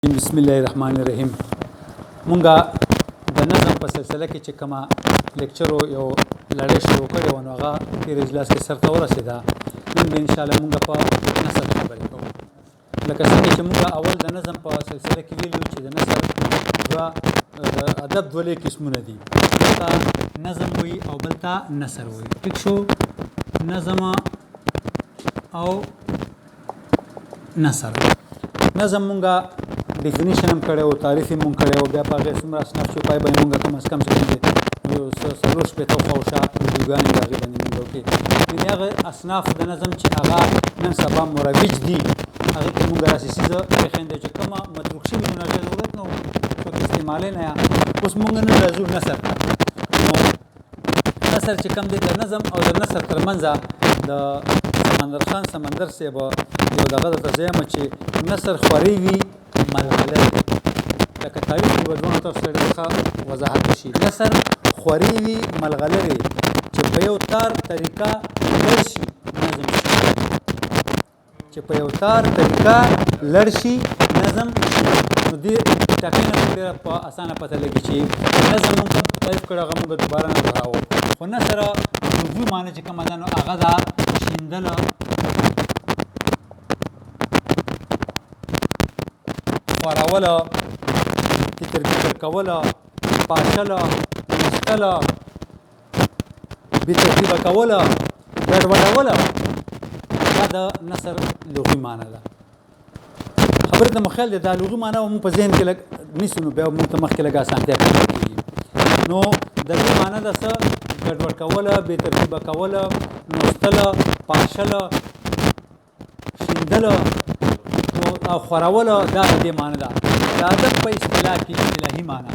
بسم الله الرحمن الرحیم. مونږه د نظم په سلسله کې چې کومه لیکچر یو لړۍ شروع کړې وه نو هغه تېر اجلاس کې سرته ورسېده. نن به انشاءالله مونږ په نثر خبرې کوو. لکه څنګه چې مونږ اول د نظم په سلسله کې ویلو چې د نثر د ادب دوه لوی قسمونه دي، بل ته نظم وایي او بل ته نثر وایي. ټیک شو؟ نظم او نثر. نظم مونږه ډیفینیشن هم کړی و، تعریف یې مونږ کړی و، بیا په هغې څومره اصناف چې پای باندې مونږ کم از کم چې یو څلور شپېته خواوشا ویډیوګانې د هغې باندې مونږ وکړې. یعنې هغه اصناف د نظم چې هغه نن سبا مروج دي هغې کې مونږ داسې څیزه پرېښندی چې کومه متروک شوي نو هغې ضرورت نه و څوک استعمالوي نه یا. اوس مونږ نن راځو نثر ته. نو نثر چې کوم دی د نظم او د نثر تر منځه د سمندر خان سمندر صاحب یو دغه درته زه یم چې نثر خورې وي ملغلرې، لکه تعریف کې به دواړو تاسو ته ډېر ښه وضاحت وشي. نثر خورې وي ملغلرې چې په یو تار طریقه لړ شي نظم شي، چې په یو تار طریقه لړ شي نظم شي. نو دې ټاکنې نه ډېره په اسانه پته لګي چې نظم مونږ تعریف کړی هغه مونږ دوباره نه دوهراوو. خو نثر لغوي معنی چې کومه ده نو هغه ده شیندله، خوروله، تتر بتر کوله، پاشله، نستله، بترتیبه کوله، ګډوډوله. دا د نثر لغوي معنی ده. خبرې ته مو خیال دی دا لغوي معنی مونږ په ذهن کې لږ نیسو نو بیا مونږ ته مخکې لږ اسانتیا پیدا کېږي. نو د دې معنی ده څه؟ ګډوډ کوله، بترتیبه کوله، نستله، پاشله، شیندله او خوروله. دا د دې معنی ده. د ادب په اصطلاح کې اصطلاحي معنی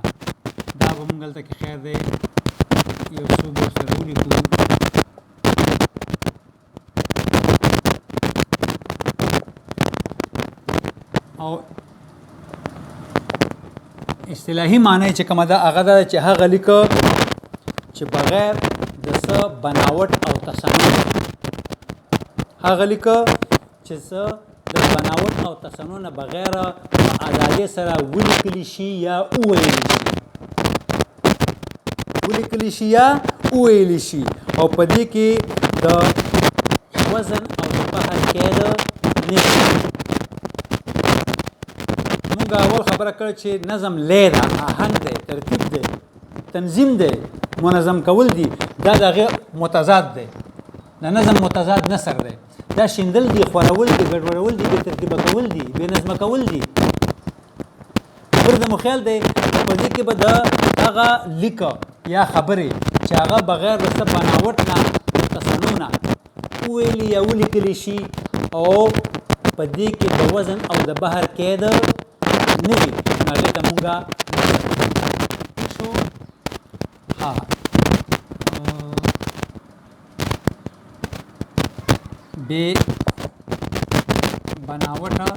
دا به مونږ هلته کې خیر دی یو څو به ورسره ولیکو. او اصطلاحي معنی چې کومه ده هغه ده چې هغه لیکه چې بغیر د څه بناوټ او تصنع، هغه لیکه چې څه د بناوټ او تصنع نه بغیر په ازادۍ سره ولیکلی شي یا وویلی شي، ولیکلی شي یا وویلی شي. او په دې کې د وزن او د بحر قید نه شي. مونږ اول خبره کړې چې نظم لی ده، آهنګ دی، ترتیب دی، تنظیم دی، منظم کول دي. دا د هغې متضاد دی. د نظم متضاد نثر دی. دا شیندل دي، خورول دي، ګډوډول دي، بې ترتیبه کول دي، بې نظمه کول دي. خبرې ته مو خیال دی په دې کې به د هغه لیکه یا خبرې چې هغه بغیر د څه بناوټ نه تصنع نه وویلي یا ولیکلی شي او په دې کې د وزن او د بحر قید نه وي نو هغې ته مونږه شو. ها بې بناوټه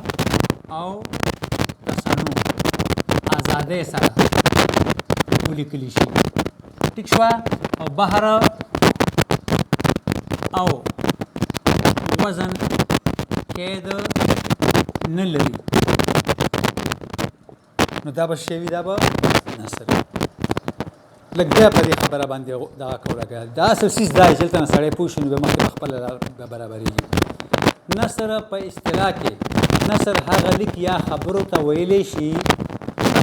او تصنع ازادۍ سره ولیکلی شي. ټیک شوه؟ او بحر او وزن قید نه لري نو دا به شی وي، دا به نثر وي. لږ بیا په دې خبره باندې دغه کوله که دا اصل څیز دا چې دلته نه سړی پوه شي نو بیا مخکې په خپله برابرېږي. نثر په اصطلاح کې نثر هغه لیک یا خبرو ته ویلی شي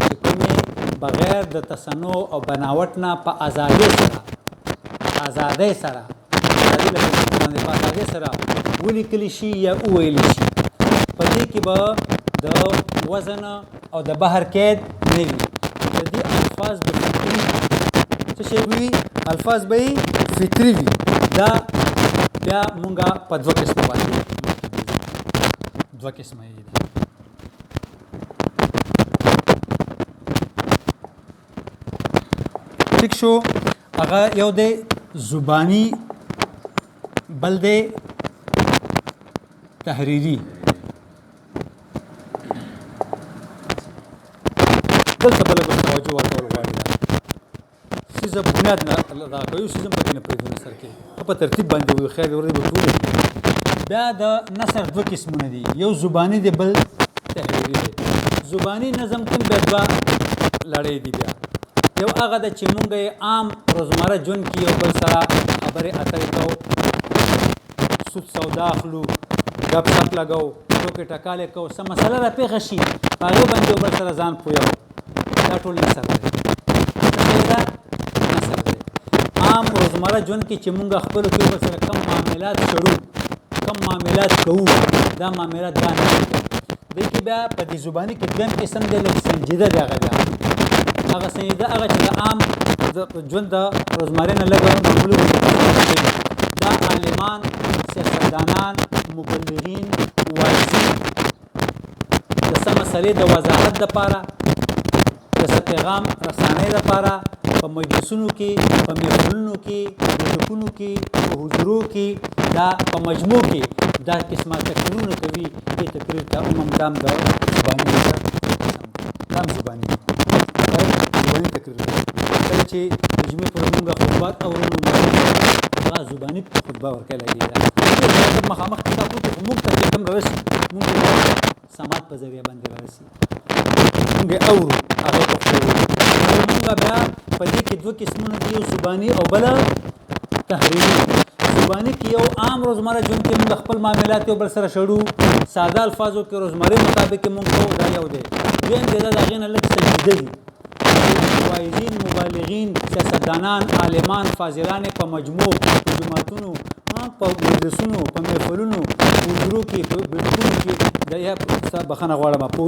چې کومې بغیر د تصنع او بناوټ نه په ازادۍ سره ازادۍ سره په ازادۍ سره ولیکلی شي یا وویلی شي. په دې کې به د وزن او د بحر قید نه وي. د دې الفاظ به فطري وي. څه شی به وي؟ الفاظ به یې فطري وي. دا بیا مونږه په دوه قسمه باندې دوه قسمه یې ده. ټیک شو؟ هغه یو دی زبانی، بل دی تحریري. دلته به لږ توجه ورکول غواړي. دا څیزه بنیاد نه دغه کوي، یو څیز هم پکې نه پرېږدو نثر کې. په ترتیب باندې وي، خیر دی ورځې به ټولې دي. بیا د نثر دوه قسمونه دي، یو زباني دی بل تحریري دی. زبانی نظم کې بیا دوه لړۍ دي. بیا یو هغه ده چې مونږ یې عام روزمره ژوند کې یو بل سره خبرې اترې کوو، سود سودا اخلو، ګپ شپ لګو، ټوکې ټکالې کوو، څه مسله را پېښه شي په هغې باندې یو بل سره ځان پویوو. دا ټول نثر دی. دا نثر دی. عام روزمره ژوند کې چې مونږ خپلو کې یو بل سره کم معاملات شروع، کم معاملات کوو، دا معاملات دا نه دي. دې کې بیا په دې زباني کې دویم قسم دی لږ سنجیده دی. هغه سنجیده هغه چې د عام ژوند د روزمرې نه لږ معمولو دا عالمان، سیاستدانان، مبلغین، واعظین د څه مسلې د وضاحت دپاره، د څه پیغام رسانۍ دپاره په مجلسونو کې، په محفلونو کې، په بیټکونو کې، په حجرو کې، دا په مجموع کې دا قسمه تقریرونه کوي. دې تقریر ته عموم دام د زباني دام زباني زباني تقریر دی. کله چې د جمعې پر مونږ خطبات اورو نو هغه زباني خطبه ورکوي لګېده. مخامخ کتاب وکړو خو مونږ ته چې کوم رارسي مونږ سماعت په ذریعه باندې رارسي، مونږ یې اورو، هغه پښتو وایي. مونږ بیا په دې کې دوه قسمونه دي، یو زباني او بله تحریري. زباني کې یو عام روزمره ژوند کې مونږ خپل معاملات یو بل سره شړو، ساده الفاظو کې روزمرې مطابق کې مونږ کوو، دا یو دی. دویم دی دا د هغې نه لږ سنجیده دي. واعظین، مبالغین، سیاستدانان، عالمان، فاضلان په مجموع، په جوماتونو، په مجلسونو، په محفلونو، په حجرو کې، په بیټکونو کې، یا بخښنه غواړم په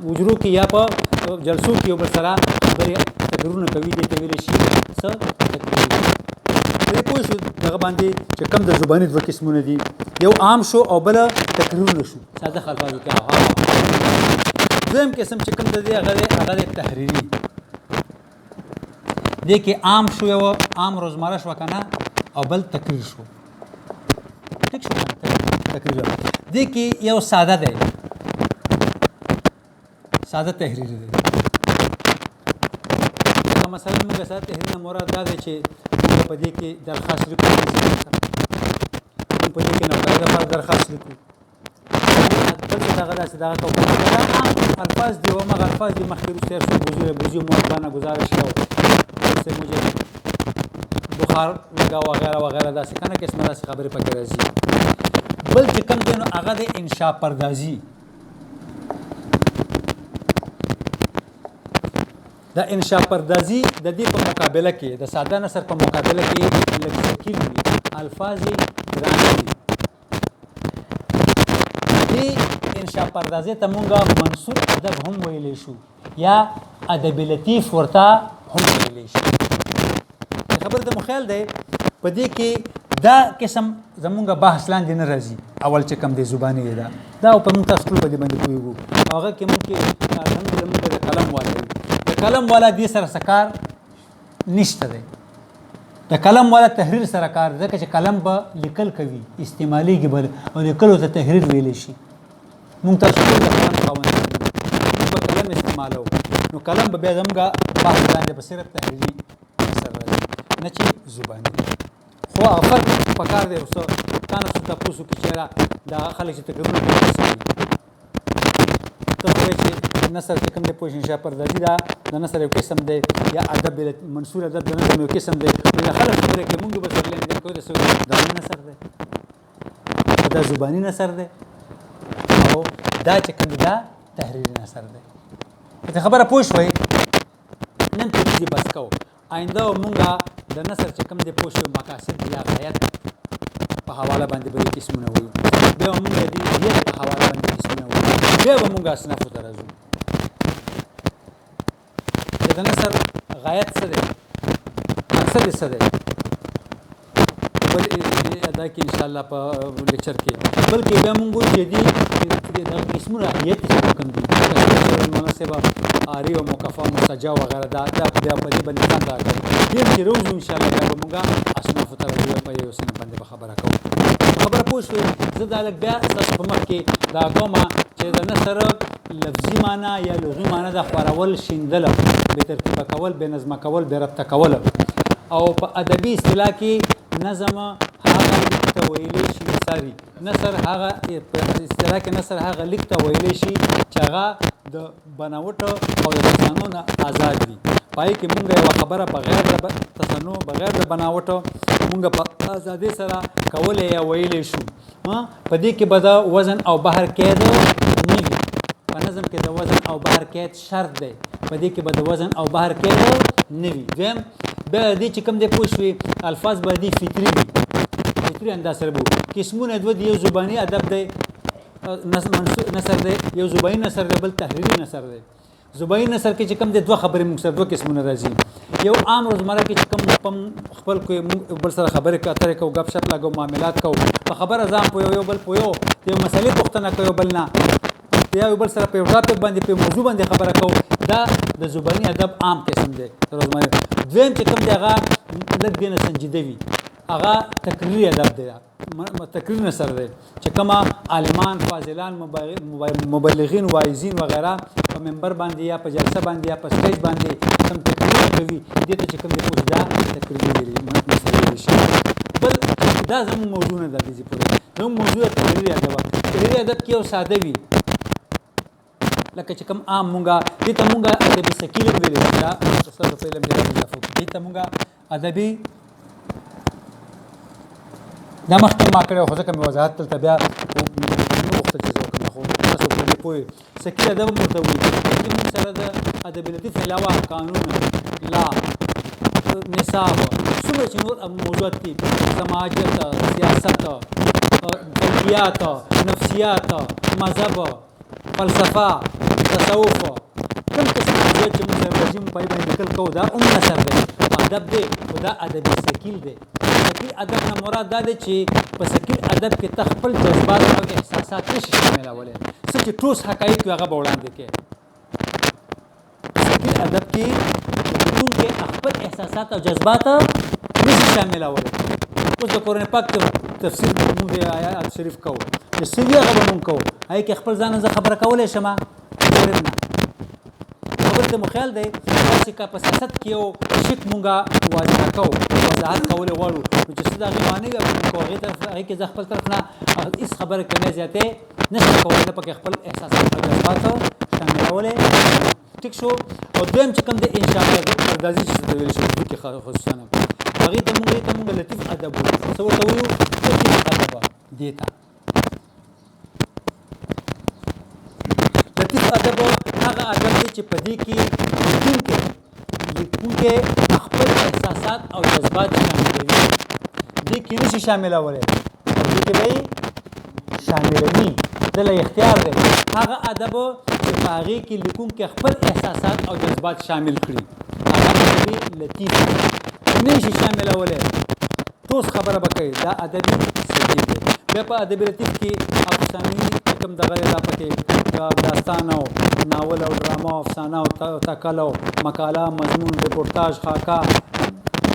حجرو کې یا په جلسو کې یو بل سره خبرې تقریرونه کوي. دې ته ویلی شي څه تقریر. پرې پوه شو دغه باندې چې کوم د زباني دوه قسمونه دي، یو عام شو او بله تقریرونه شو ساده الفاظو کې. دویم قسم چې کوم د دې هغه دی تحریري. دې کې عام شو، یو عام روزمره شو که نه، او بل تقریر شو. ټیک شو تقریر. دې کې یو ساده دی، ساده تحریري دی. مثلا موږ ساده تحریر نه مراد دا دی چې موږ په دې کې درخواست لیکو، موږ په دې کې نوکرۍ لپاره درخواست لیکو، بلکې دغه داسې دغه کوو. دا عام الفاظ دي، همغه الفاظ دي مخکې وروسته تېر شو. بوزي موافقانه گزارش کړو، سے مجھے بخار لگا وغیرہ وغیرہ داسې کنه قسمه داسې خبرې پکې راځي. بل چې کوم دی نو هغه د انشا پردازي. د انشا پردازي د دې په مقابله کې، د ساده نثر په مقابله کې لږ ثقیل وي، الفاظ یې ګرانه دي. دې انشا پردازي ته مونږ منثور ادب هم ویلی شو یا ادب لطیف ورته هم ویلی شي. خبر ته مو خیال دی په دې کې دا قسم زمونږ بحث لاندې نه راځي. اول چې کوم دی زباني دی دا په مونږ تاسو ټول په دې باندې پوهېږو. هغه کې مونږ کې الحمدلله مونږ د قلم والا وي. د قلم والا دې سره څه کار نشته دی. د قلم والا تحریر سره کار دی، ځکه چې قلم به لیکل کوي، استعمالیږي به، او لیکلو ته تحریر ویلی شي. مونږ تاسو ټول د قلم خاوندان یو، مونږ به قلم استعمالوو. نو قلم به بیا زموږ بحث لاندې به صرف تحریري اثر راځي، نه چې زباني. خو هغه فرق پکار دی. اوس تا نه څه تپوس وکړي چې یاره دا هغه خلک چې تقریرونه کوي څه دي. ته خو وایې چې نثر چې کوم دی پوه شي انشا پردازي دا د نثر یو قسم دی، یا ادب منثور ادب د نظم یو قسم دی. نو خلک خبرې کوي مونږ به سره لیندې کوو د څه دا نثر دی، دا زباني نثر دی، او دا چې کوم دی دا تحریري نثر دی. که خبره پوه شوئ نن په دې بس کوو. آینده مونږ د نثر چې کوم دی پوه شوي مقاصد یا غایت په حواله باندې به قسمونه وایو، بیا به مونږ د نیت په حواله باندې قسمونه وایو، بیا به مونږ اصنافو ته راځو چې د نثر غایت څه دی، مقصد یې څه دی. بل ادا کې انشاءالله په لیکچر کې، بلکې بیا مونږ وایو چې دغه قسمونه نیت چې کوم دي مناسبه عاري او مکفا مسجع وغیره دا بیا په دې باندې ځان راکړي. ډېر چې روزو انشاءالله بیا به مونږ اصنافو ته راځو، په یو څه باندې به خبره کوو. خبره پوه شوې. زه دا لږ بیا ستاسو په مخ کې دا کومه چې د نثر لفظي معنا یا لغوي معنا د خپرول، شیندل، بې ترتیبه کول، بې نظمه کول، بې ربطه کول، او په ادبي اصطلاح کې نظم هغه لیک ته ویلی شي ساري نثر هغه په اصطلاح کې نثر هغه لیک ته ویلی شي چې هغه د بناوټ او د تصنع نه آزاد وي. پای کې مونږ یوه خبره بغیر د تصنع بغیر د بناوټ مونږ په ازادۍ سره کولی یا ویلی شو. په دې کې به د وزن او بحر قید نه وي. په نظم کې د وزن او بحر قید شرط دی. په دې کې به د وزن او بحر قید نه وي. دویم بیا دې چې کوم دی پوه شوې الفاظ به دې فطري وي. فطري انداز سره به قسمونه دوه دي. یو زباني ادب دی نثر دی، یو زباني نثر دی، بل تحریري نثر دی. زباني نثر کې چې کوم دی دوه خبرې موږ سره دوه قسمونه راځي. یو عام روزمره کې چې کوم خپل کوی بل سره خبرې اترې کوو، ګپ شپ لګو، معاملات کوو، په خبره ځان پوهیو، یو بل پوهیو، د یو مسلې پوښتنه کوو، بل نه یا یو بل سره په یو ټاپک باندې په موضوع باندې خبره کوو. دا د زباني ادب عام قسم دی روزمره. دویم چې کوم دی هغه لږ دی نه سنجیده وي، هغه تقریري ادب دی، تقریري نثر دی چې کومه عالمان، فاضلان، مبلغین، واعظین وغیره په منبر باندې یا په جلسه باندې یا په سټیج باندې کوم تقریر کوي، دې ته چې کوم دی پوښ دا تقریري نثر شي. بل دا زموږ موضوع نه ده. دې پورې زموږ موضوع تقریري ادب. تقریري ادب کې یو ساده وي لکه چې کوم عام مونږه دې ته مونږه ادبي ثقیل ویلي دا ستاسو په علم کې اضافه دې ته مونږه ادبي دا مخکې ما کړی خو ځکه مې وضاحت دلته بیا نه غوښتل چې زه وکړم، خو تاسو په دې پوهې. ثقیل ادب هم ورته وایي. دې مونږ سره د ادب لطیف علاوه قانون، لا، نصاب، څومره چې نور موضوعات دي، سماجت، سیاست، فلکیات، نفسیات، مذهب، فلسفه، تصوف، کوم قسم موضوعات چې موږ سره راځي موږ پای باندې لیکل کوو، دا هم نثر دی، ادب دی، خو دا ادبي ثقیل دی. ثقیل ادب نه مراد دا دی چې په ثقیل ادب کې ته خپل جذبات او احساسات نشي شاملولی، څه چې ټوس حقایق وي هغه به وړاندې کړې. ثقیل ادب کې لیکونکی خپل احساسات او جذبات نشي شاملولی. اوس د قرآن پاک تفسیر موږ د آیات شریف کوو، د سوي هغه به مونږ کوو، هغې کې خپل ځان زه خبره کولی شم نه. خبرې ته مو خیال دی داسې که په سیاست کې یو شک مونږه واضح کوو، وضاحت کولی غواړو، نو چې څه د هغې معنی وي کوو، هغې کې زه خپل طرف نه هېڅ خبره کمې زیاتې نشم کولی، نه پکې خپل احساسات او جذبات شاملولی. ټیک شو. او دویم چې کوم دی انشاءالله پردازي چې ورته ویلی شي اردو کې خصوصا هغې ته مونږ لطیف ادب وایو. څه ورته وایو؟ لطیف ادب. دې ته لطیف ادب هغه ادب دی چې په دې کې لیکونکی خپل احساسات او جذبات شاملوي. دې کې نشي شاملولی، دې کې به یې شاملوي، دله اختیار دی. هغه ادب چې په هغې کې لیکونکی خپل احساسات او جذبات شامل کړي هغه ادبي لطیف دی، نه شي شاملولی، ټوس خبره به کوي، دا ادبي ثقیل دی. بیا په ادبي لطیف کې افسانوي کوم دغه دا پکې داستان او ناول او ډرامه او افسانه او تکل او مقاله، مضمون، ریپورتاژ، خاکه،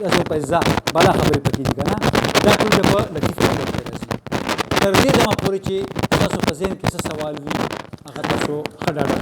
داسې په ځا بالا خبرې پکې دي که نه، دا ټول په لطیف ادب کې راځي. تر دې دمه پورې چې تاسو په ذهن کې څه سوال وي هغه تاسو ښه ډاډه